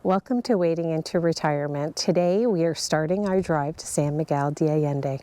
Welcome to Wading into Retirement. Today we are starting our drive to San Miguel de Allende.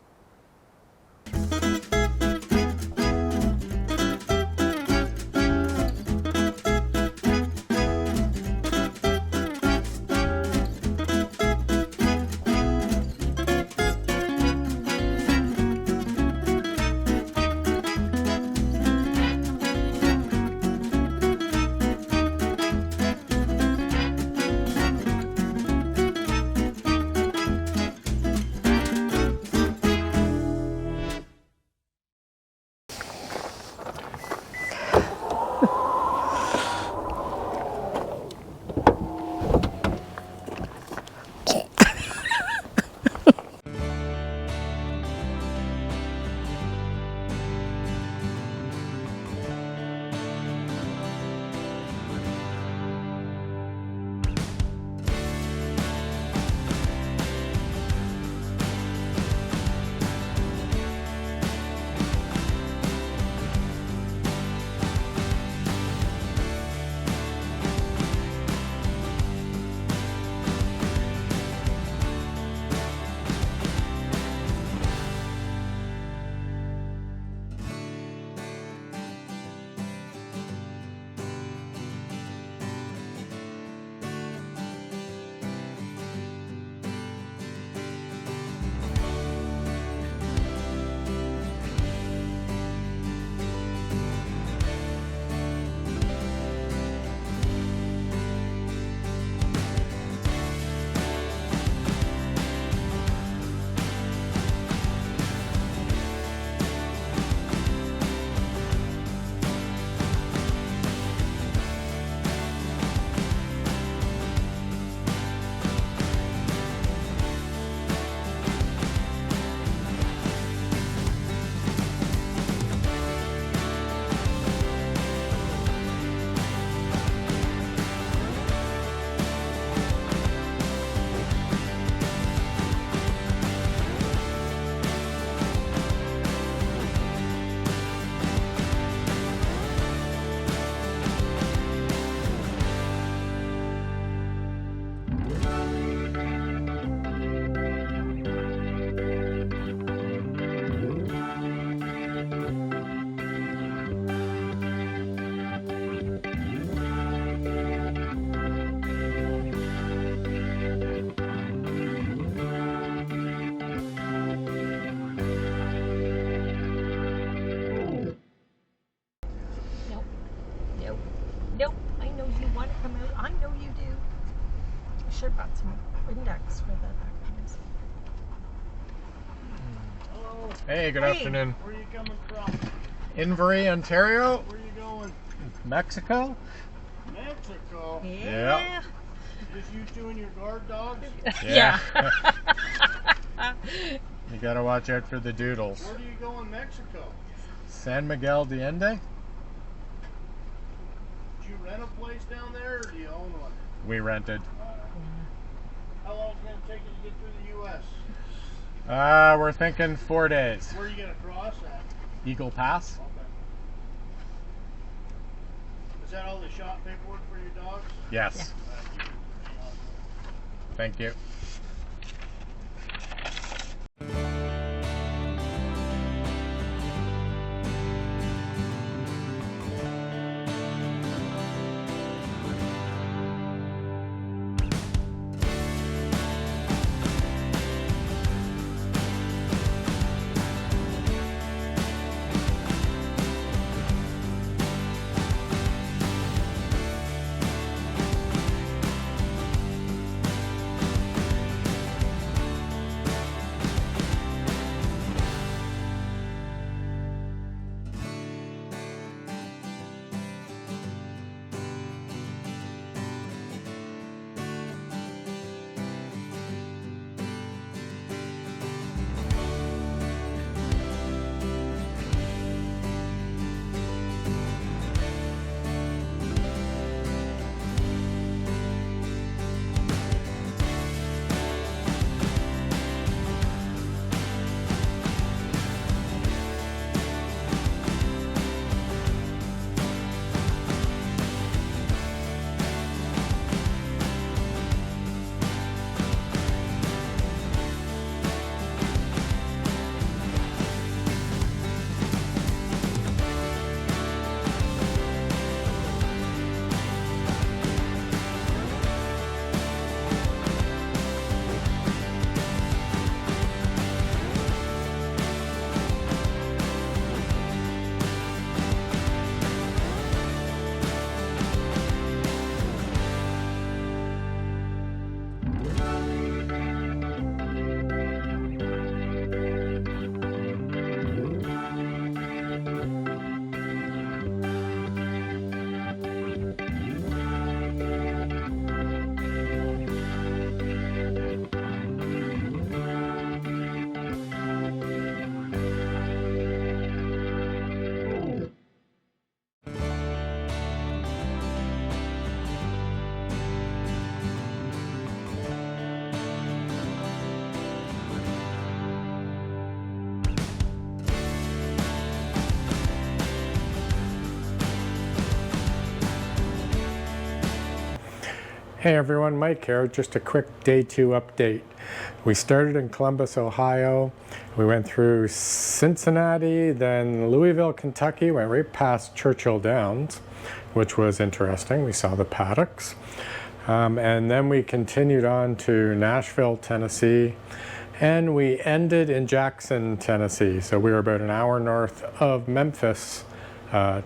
Nope, I know you want to come out. I know you do. I should have brought some index for the backgrounds. Hello. Hey, good afternoon. Where are you coming from? Invery, Ontario, Where are you going? Mexico. Mexico. Yeah. Just you two and your guard dogs? Yeah. You gotta watch out for the doodles. Where do you go in Mexico? San Miguel de Allende. Did you rent a place down there or do you own one? We rented. How long is it going to take you to get through the U.S.? We're thinking 4 days. Where are you going to cross at? Eagle Pass. Okay. Is that all the shot paperwork for your dogs? Yes. Thank you. Hey everyone, Mike here. Just a quick day 2 update. We started in Columbus, Ohio. We went through Cincinnati, then Louisville, Kentucky, went right past Churchill Downs, which was interesting. We saw the paddocks. And then we continued on to Nashville, Tennessee, and we ended in Jackson, Tennessee. So we were about an hour north of Memphis,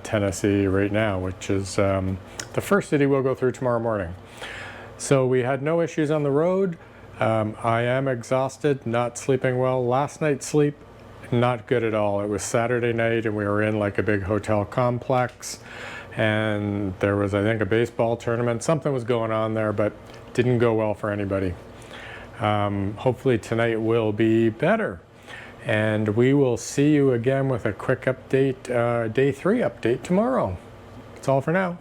Tennessee right now, which is the first city we'll go through tomorrow morning. So we had no issues on the road. I am exhausted, not sleeping well. Last night's sleep, not good at all. It was Saturday night and we were in like a big hotel complex, and there was, I think, a baseball tournament. Something was going on there, but didn't go well for anybody. Hopefully tonight will be better. And we will see you again with a quick update, day 3 update tomorrow. That's all for now.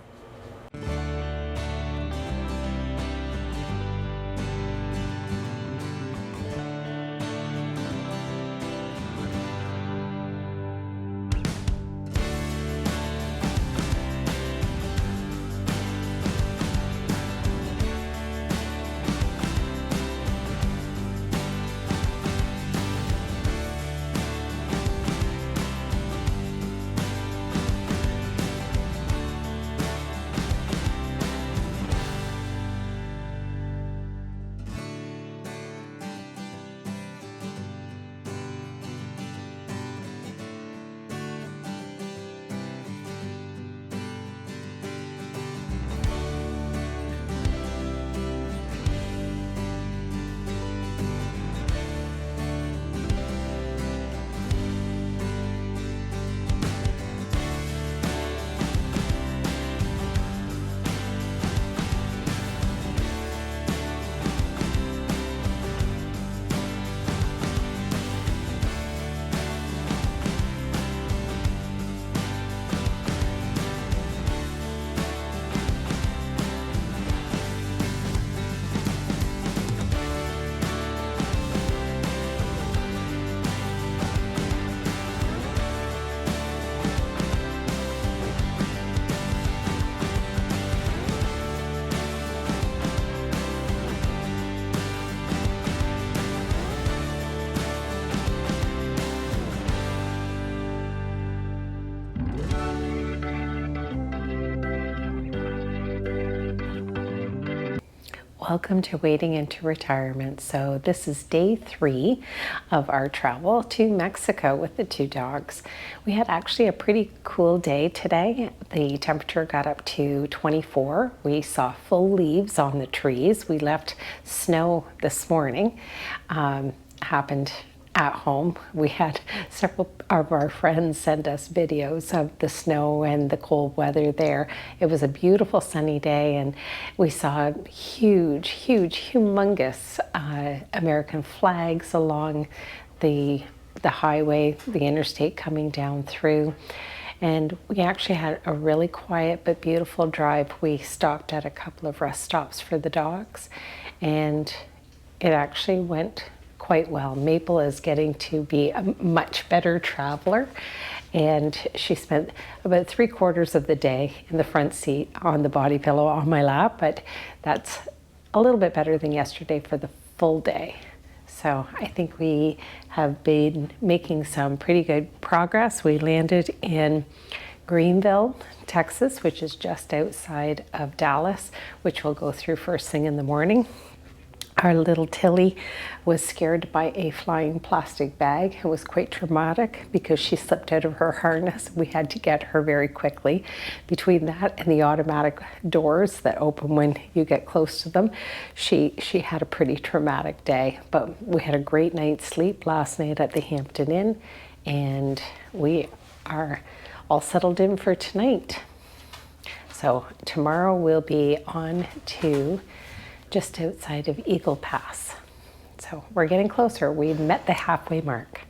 Welcome to Wading into Retirement. So this is day 3 of our travel to Mexico with the 2 dogs. We had actually a pretty cool day today. The temperature got up to 24. We saw full leaves on the trees. We left snow this morning. Happened at home. We had several of our friends send us videos of the snow and the cold weather there. It was a beautiful sunny day, and we saw humongous American flags along the highway, the interstate coming down through. And we actually had a really quiet but beautiful drive. We stopped at a couple of rest stops for the dogs, and it actually went quite well. Maple is getting to be a much better traveler, and she spent about 3/4 of the day in the front seat on the body pillow on my lap, but that's a little bit better than yesterday for the full day. So I think we have been making some pretty good progress. We landed in Greenville, Texas, which is just outside of Dallas, which we'll go through first thing in the morning. Our little Tilly was scared by a flying plastic bag. It was quite traumatic because she slipped out of her harness. We had to get her very quickly. Between that and the automatic doors that open when you get close to them, she had a pretty traumatic day. But we had a great night's sleep last night at the Hampton Inn, and we are all settled in for tonight. So tomorrow we'll be on to just outside of Eagle Pass. So we're getting closer. We've met the halfway mark.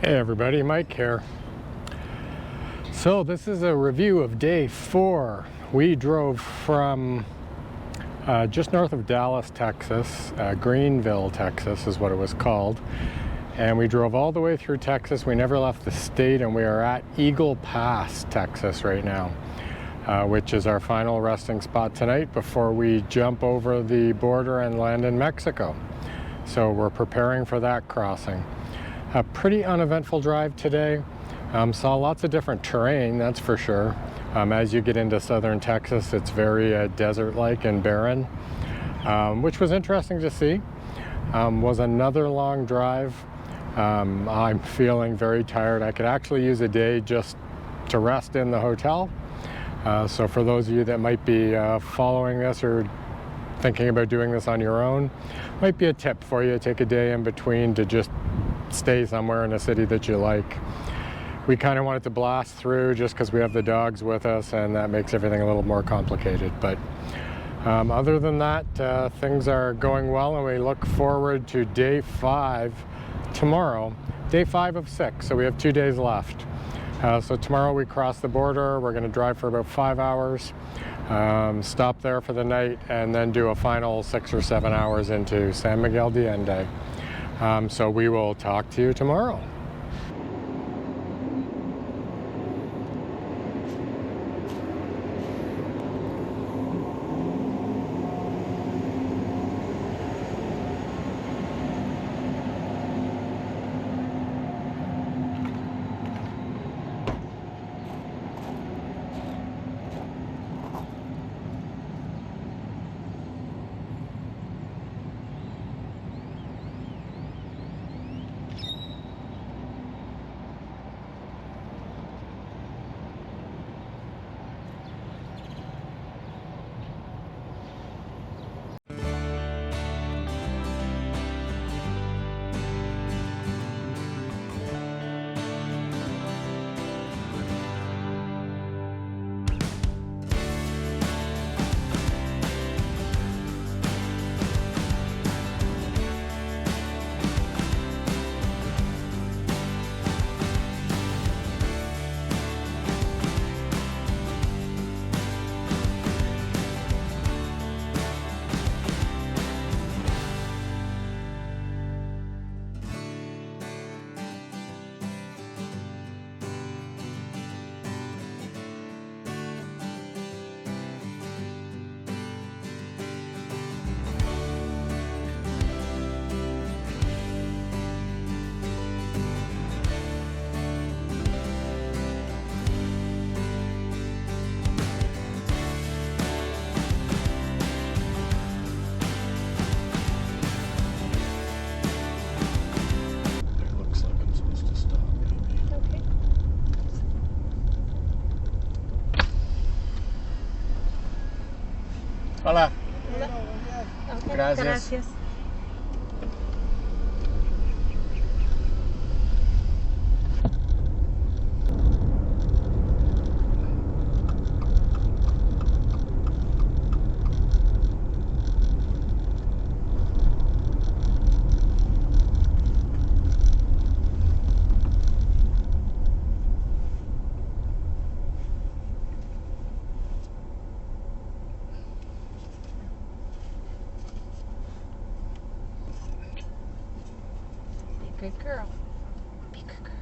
Hey everybody, Mike here. So this is a review of day 4. We drove from just north of Dallas, Texas. Greenville, Texas is what it was called. And we drove all the way through Texas. We never left the state, and we are at Eagle Pass, Texas right now, which is our final resting spot tonight before we jump over the border and land in Mexico. So we're preparing for that crossing. A pretty uneventful drive today. Saw lots of different terrain, that's for sure. As you get into southern Texas, it's very desert-like and barren, which was interesting to see. Was another long drive. I'm feeling very tired. I could actually use a day just to rest in the hotel. So for those of you that might be following this or thinking about doing this on your own, might be a tip for you. Take a day in between to just stay somewhere in a city that you like. We kind of wanted to blast through just because we have the dogs with us, and that makes everything a little more complicated. But other than that, things are going well, and we look forward to day 5 tomorrow. Day 5 of 6, so we have 2 days left. So tomorrow we cross the border. We're going to drive for about 5 hours, stop there for the night, and then do a final 6 or 7 hours into San Miguel de Allende. So we will talk to you tomorrow. Hola. Okay, Gracias. gracias. Good girl. Be a good girl.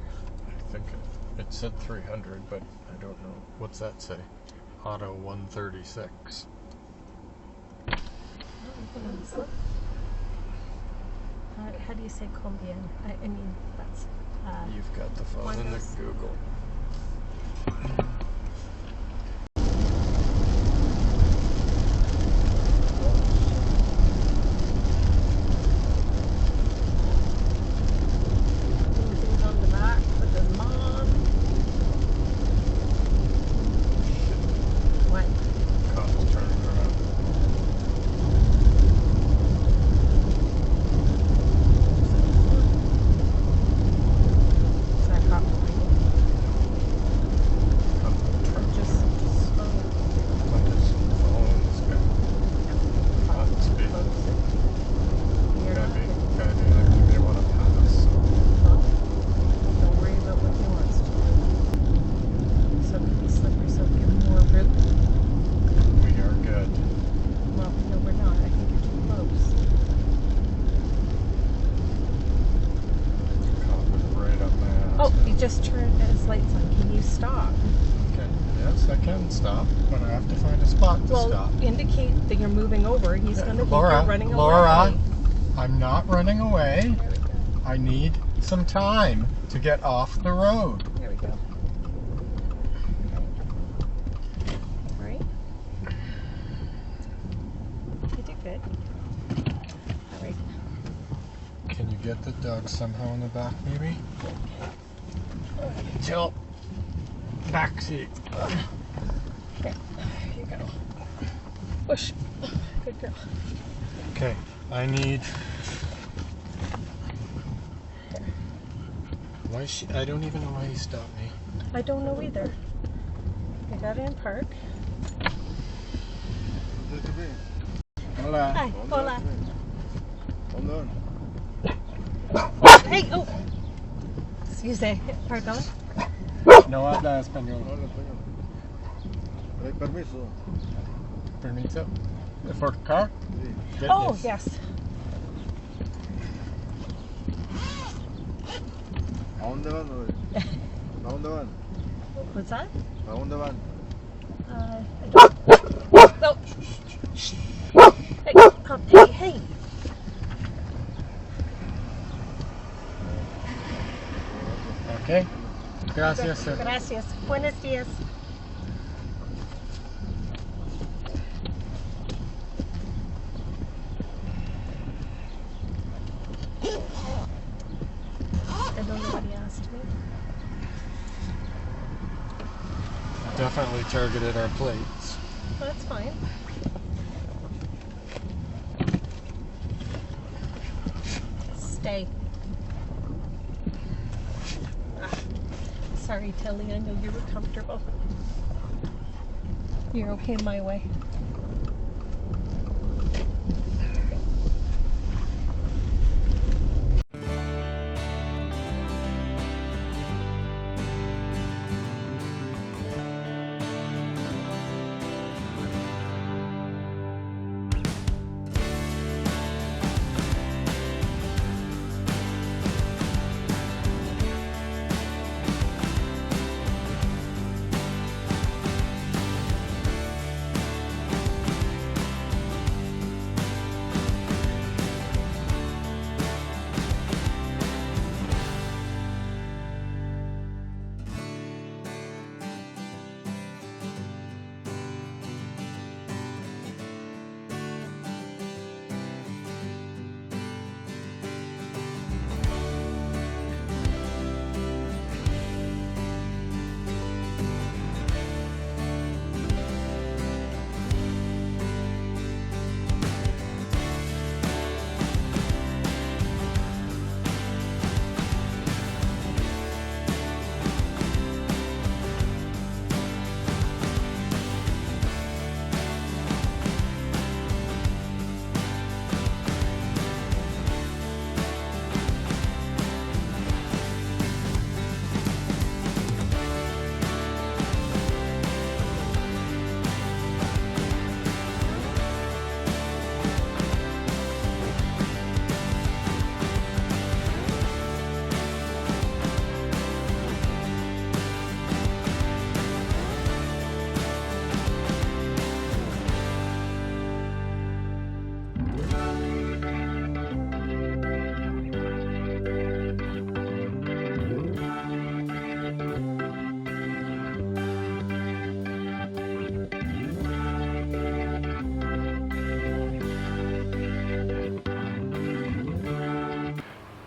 I think it said 300, but I don't know. What's that say? Auto 136. How do you say combien? I mean, that's... You've got the phone and the Google. Things on the back with the mom. What? Car's turning around. Is that cop? Come I can stop, but I have to find a spot to Well, stop. indicate that you're moving over. He's going to think Laura, you're running Laura, away. I'm not running away. There we go. I need some time to get off the road. There we go. All right. You did good. All right. Can you get the dog somehow in the back, maybe? Tilt. Back seat. Okay. Here you go. Push. Good girl. Okay, I need... Why I don't even know why he stopped me. I don't know either. I got in park. Hola. Hi. Hola. Hold on. Hey. Oh. Excuse me. Pardon. No habla español. Hola, español. Permiso. Permiso. For car? Sí. Oh, yes. ¿A dónde van? Güey? ¿A dónde van? What's that? ¿A dónde van? I don't. No. Shh. Hey, come. Hey, hey. Okay. Gracias, sir. Gracias. Buenos días. I don't know what he asked me. Definitely targeted our plates. Well, that's fine. Stay. Ah, sorry, Tilly. I know you were comfortable. You're okay my way.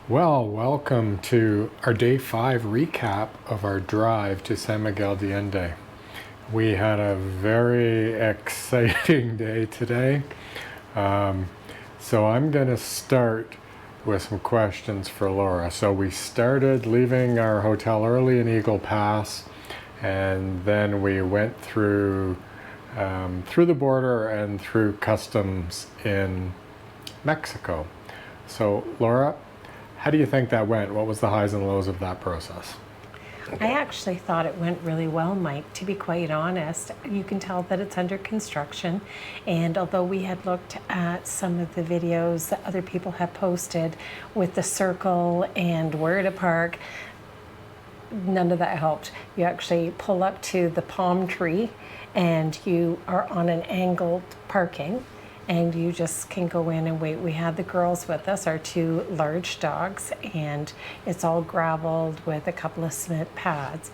Well, welcome to our day 5 recap of our drive to San Miguel de Allende. We had a very exciting day today. So I'm going to start with some questions for Laura. So we started leaving our hotel early in Eagle Pass, and then we went through the border and through customs in Mexico. So Laura, how do you think that went? What was the highs and lows of that process? I actually thought it went really well, Mike, to be quite honest. You can tell that it's under construction, and although we had looked at some of the videos that other people have posted with the circle and where to park, none of that helped. You actually pull up to the palm tree and you are on an angled parking and you just can go in and wait. We had the girls with us, our 2 large dogs, and it's all graveled with a couple of cement pads.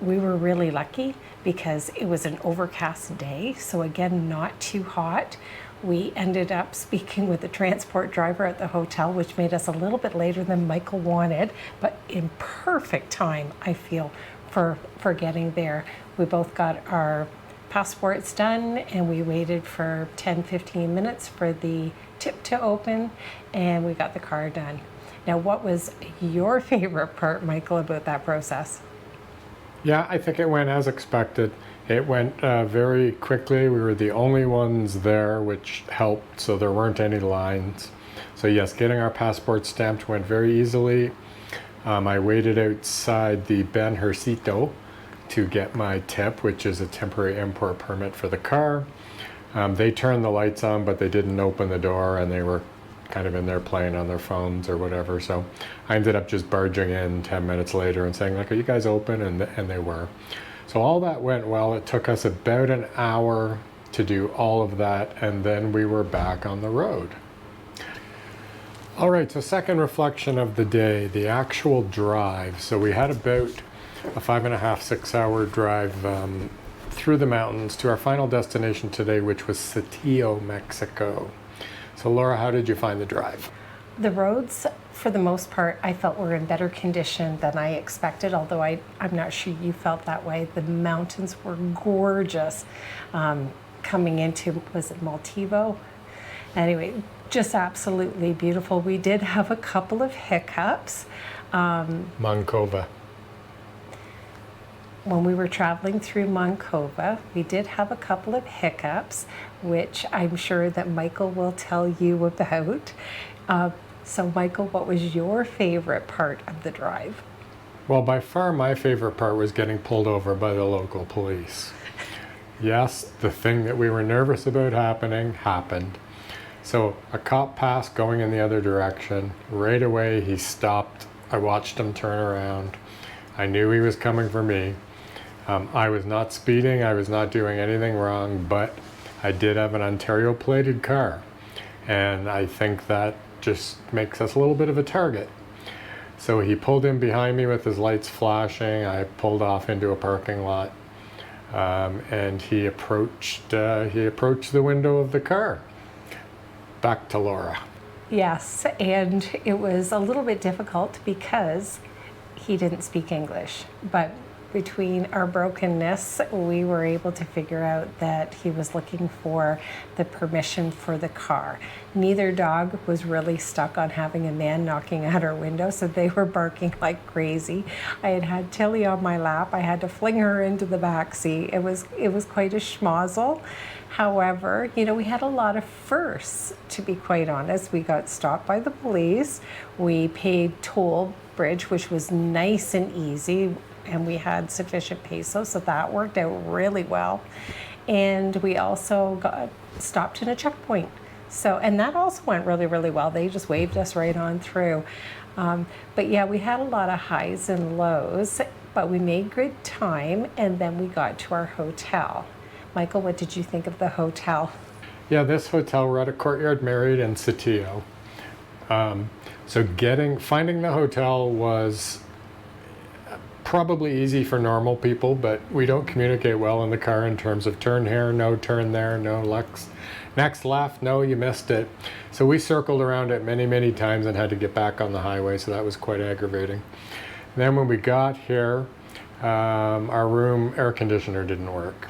We were really lucky because it was an overcast day, so again, not too hot. We ended up speaking with the transport driver at the hotel, which made us a little bit later than Michael wanted, but in perfect time, I feel, for getting there. We both got our passports done and we waited for 10-15 minutes for the tip to open and we got the car done. Now, what was your favorite part, Michael, about that process? Yeah, I think it went as expected. It went very quickly. We were the only ones there, which helped, so there weren't any lines. So yes, getting our passports stamped went very easily. I waited outside the Ben Hercito to get my tip, which is a temporary import permit for the car. They turned the lights on, but they didn't open the door, and they were kind of in there playing on their phones or whatever. So I ended up just barging in 10 minutes later and saying, like, are you guys open? And they were. So all that went well. It took us about an hour to do all of that, and then we were back on the road. All right, so second reflection of the day, the actual drive. So we had about a 5.5, 6 hour drive through the mountains to our final destination today, which was Saltillo, Mexico. So Laura, how did you find the drive? The roads, for the most part, I felt were in better condition than I expected, although I'm not sure you felt that way. The mountains were gorgeous. Coming into, was it Maltivo? Anyway, just absolutely beautiful. We did have a couple of hiccups. Moncova. When we were traveling through Moncova, we did have a couple of hiccups, which I'm sure that Michael will tell you about. So Michael, what was your favorite part of the drive? Well, by far my favorite part was getting pulled over by the local police. Yes, the thing that we were nervous about happened. So a cop passed going in the other direction. Right away he stopped. I watched him turn around. I knew he was coming for me. I was not speeding, I was not doing anything wrong, but I did have an Ontario plated car. And I think that just makes us a little bit of a target. So he pulled in behind me with his lights flashing. I pulled off into a parking lot, and he approached the window of the car. Back to Laura. Yes, and it was a little bit difficult because he didn't speak English, but between our brokenness, we were able to figure out that he was looking for the permission for the car. Neither dog was really stuck on having a man knocking at our window, so they were barking like crazy. I had Tilly on my lap. I had to fling her into the back seat. It was quite a schmozzle. However, we had a lot of firsts, to be quite honest. We got stopped by the police. We paid toll bridge, which was nice and easy, and we had sufficient pesos, so that worked out really well. And we also got stopped in a checkpoint. And that also went really, really well. They just waved us right on through. But yeah, we had a lot of highs and lows, but we made good time, and then we got to our hotel. Michael, what did you think of the hotel? Yeah, this hotel, we're at a Courtyard Marriott in Saltillo. So finding the hotel was probably easy for normal people, but we don't communicate well in the car in terms of turn here, no turn there, no next left, no, you missed it. So we circled around it many, many times and had to get back on the highway, so that was quite aggravating. Then when we got here, our room air conditioner didn't work.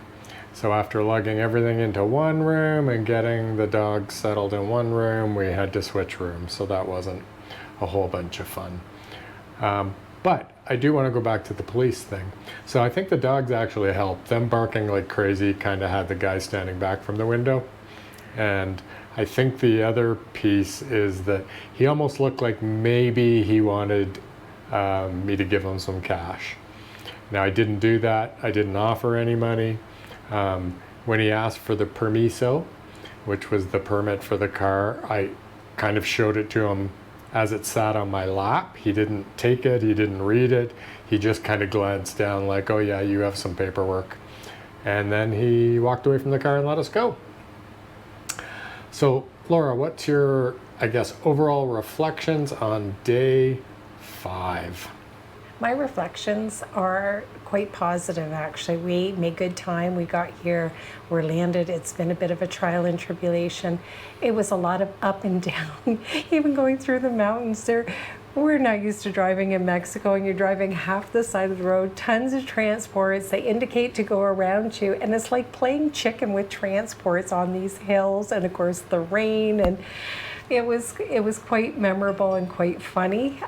So after lugging everything into one room and getting the dogs settled in one room, we had to switch rooms, so that wasn't a whole bunch of fun. But I do want to go back to the police thing. So I think the dogs actually helped. Them barking like crazy kind of had the guy standing back from the window. And I think the other piece is that he almost looked like maybe he wanted me to give him some cash. Now I didn't do that. I didn't offer any money. When he asked for the permiso, which was the permit for the car, I kind of showed it to him as it sat on my lap. He didn't take it, he didn't read it. He just kind of glanced down like, oh yeah, you have some paperwork. And then he walked away from the car and let us go. So Laura, what's your, I guess, overall reflections on day 5? My reflections are quite positive, actually. We made good time. We got here, we're landed. It's been a bit of a trial and tribulation. It was a lot of up and down, even going through the mountains there. We're not used to driving in Mexico, and you're driving half the side of the road, tons of transports. They indicate to go around you, and it's like playing chicken with transports on these hills, and of course the rain, and it was quite memorable and quite funny.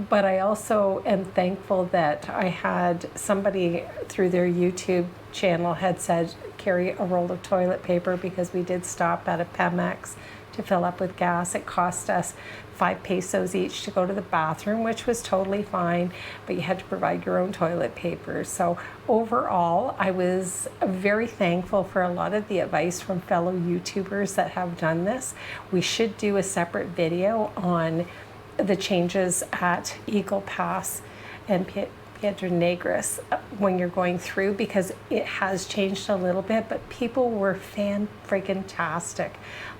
But I also am thankful that I had somebody through their YouTube channel had said carry a roll of toilet paper, because we did stop at a Pemex to fill up with gas. It cost us 5 pesos each to go to the bathroom, which was totally fine, but you had to provide your own toilet paper. So overall, I was very thankful for a lot of the advice from fellow YouTubers that have done this. We should do a separate video on the changes at Eagle Pass and Piedra Negras when you're going through, because it has changed a little bit, but people were fan-freaking-tastic.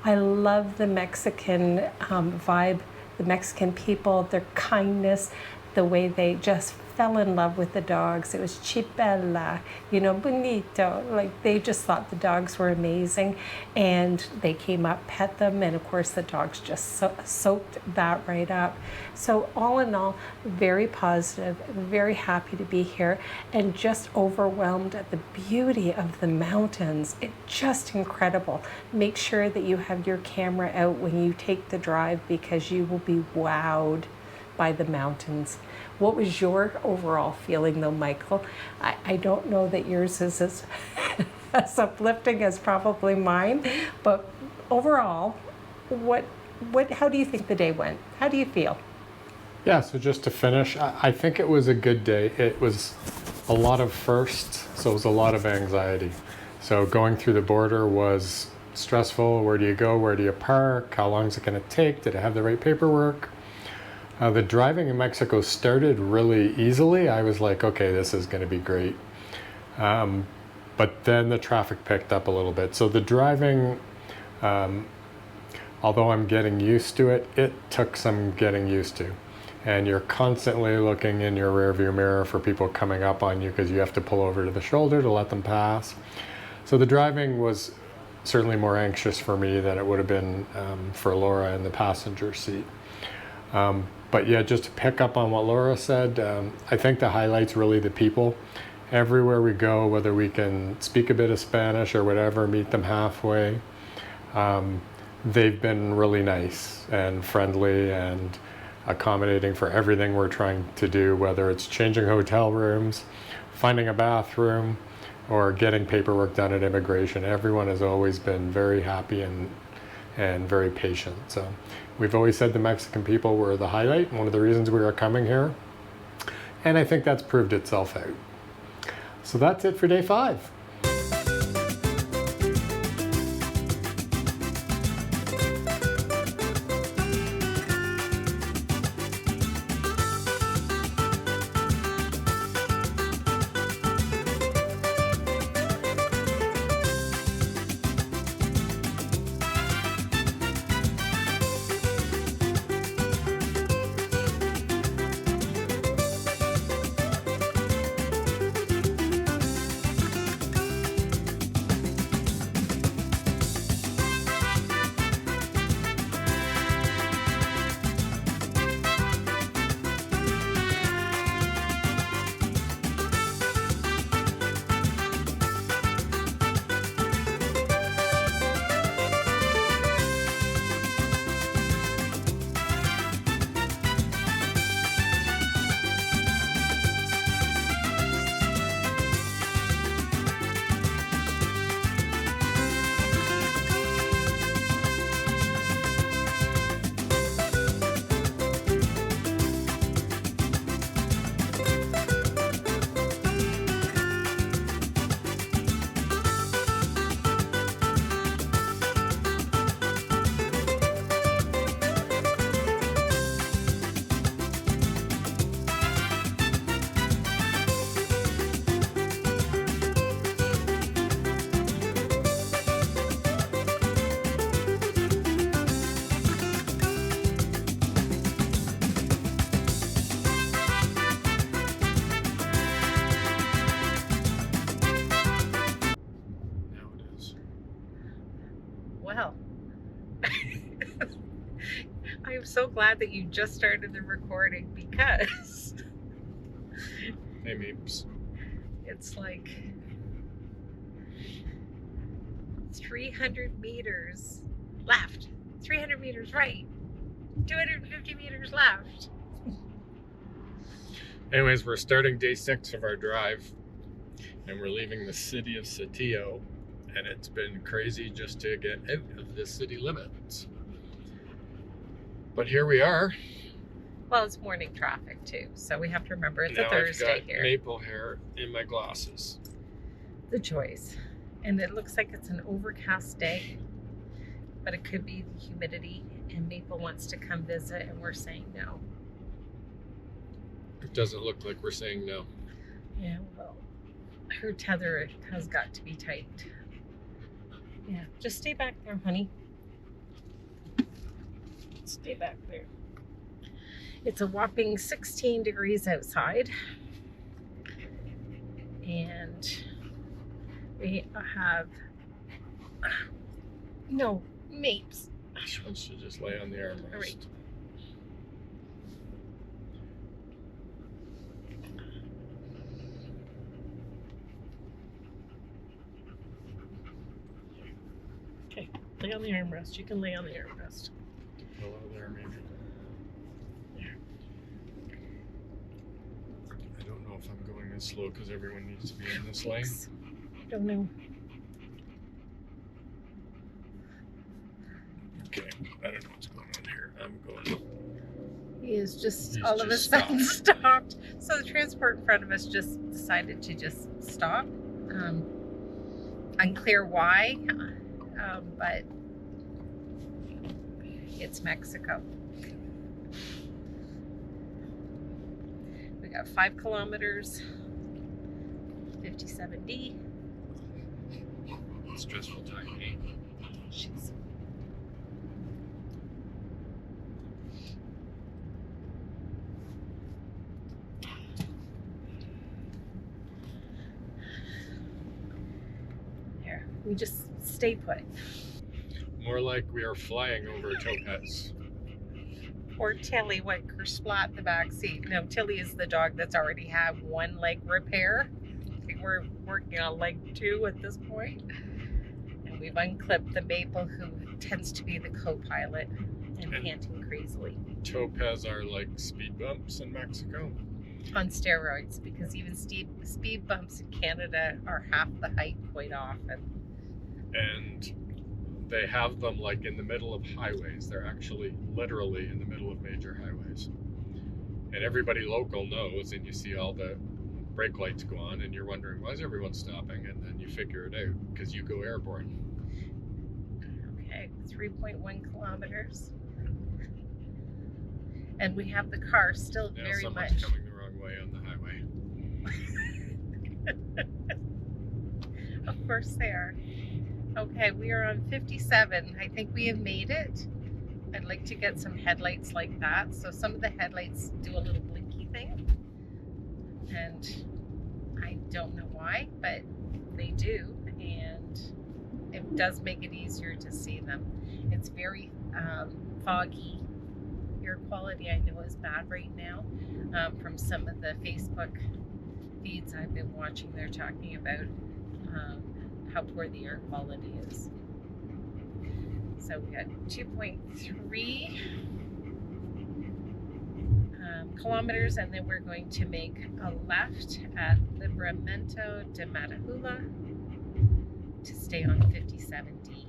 I love the Mexican vibe, the Mexican people, their kindness, the way they just fell in love with the dogs. It was chipela, bonito. Like, they just thought the dogs were amazing, and they came up, pet them, and of course the dogs just soaked that right up. So all in all, very positive, very happy to be here, and just overwhelmed at the beauty of the mountains. It's just incredible. Make sure that you have your camera out when you take the drive, because you will be wowed by the mountains. What was your overall feeling though, Michael? I don't know that yours is as, as uplifting as probably mine, but overall, how do you think the day went? How do you feel? Yeah, so just to finish, I think it was a good day. It was a lot of firsts, so it was a lot of anxiety. So going through the border was stressful. Where do you go? Where do you park? How long is it going to take? Did I have the right paperwork? The driving in Mexico started really easily. I was like, okay, this is going to be great. But then the traffic picked up a little bit. So the driving, although I'm getting used to it, it took some getting used to. And you're constantly looking in your rearview mirror for people coming up on you, because you have to pull over to the shoulder to let them pass. So the driving was certainly more anxious for me than it would have been for Laura in the passenger seat. But yeah, just to pick up on what Laura said, I think the highlight's really the people. Everywhere we go, whether we can speak a bit of Spanish or whatever, meet them halfway, they've been really nice and friendly and accommodating for everything we're trying to do, whether it's changing hotel rooms, finding a bathroom, or getting paperwork done at immigration. Everyone has always been very happy and very patient. So we've always said the Mexican people were the highlight, one of the reasons we are coming here. And I think that's proved itself out. So that's it for day 5. Well, I am so glad that you just started the recording because Hey, Meeps. it's like 300 meters left, 300 meters right, 250 meters left. Anyways, we're starting day 6 of our drive, and we're leaving the city of Saltillo, and it's been crazy just to get out of the city limits. But here we are. Well, it's morning traffic too, so we have to remember it's Now a Thursday I've got here. maple hair in my glasses. The choice. And it looks like it's an overcast day, but it could be the humidity, and Maple wants to come visit, and we're saying no. It doesn't look like we're saying no. Yeah, well, her tether has got to be tight. Yeah, just stay back there, honey. Stay back there. It's a whopping 16 degrees outside. And we have no Mapes. She wants to just lay on the armrest. All right. Okay, lay on the armrest. You can lay on the armrest. Hello there, maybe. I don't know if I'm going this slow because everyone needs to be in this lane. I don't know. Okay, I don't know what's going on here. I'm going. He is just He's all of a just sudden stopped. So the transport in front of us just decided to just stop. Unclear why, but it's Mexico. We got 5 kilometers, 57D. Stressful time, eh? Jeez. There, we just stay put. More like we are flying over Topaz. Poor Tilly went kersplat in the back seat. No, Tilly is the dog that's already had one leg repair. I think we're working on leg 2 at this point. And we've unclipped the Maple, who tends to be the co-pilot and panting crazily. Topaz are like speed bumps in Mexico. On steroids, because even speed bumps in Canada are half the height quite often. And they have them like in the middle of highways. They're actually literally in the middle of major highways. And everybody local knows, and you see all the brake lights go on, and you're wondering, why is everyone stopping? And then you figure it out, because you go airborne. Okay, 3.1 kilometers. And we have the car still Now very someone's much. coming the wrong way on the highway. Of course they are. Okay, we are on 57. I think we have made it. I'd like to get some headlights like that. So some of the headlights do a little blinky thing. And I don't know why, but they do. And it does make it easier to see them. It's very foggy. Air quality I know is bad right now. From some of the Facebook feeds I've been watching, they're talking about how poor the air quality is. So we got 2.3 kilometers, and then we're going to make a left at Libramento de Matahula to stay on 57D.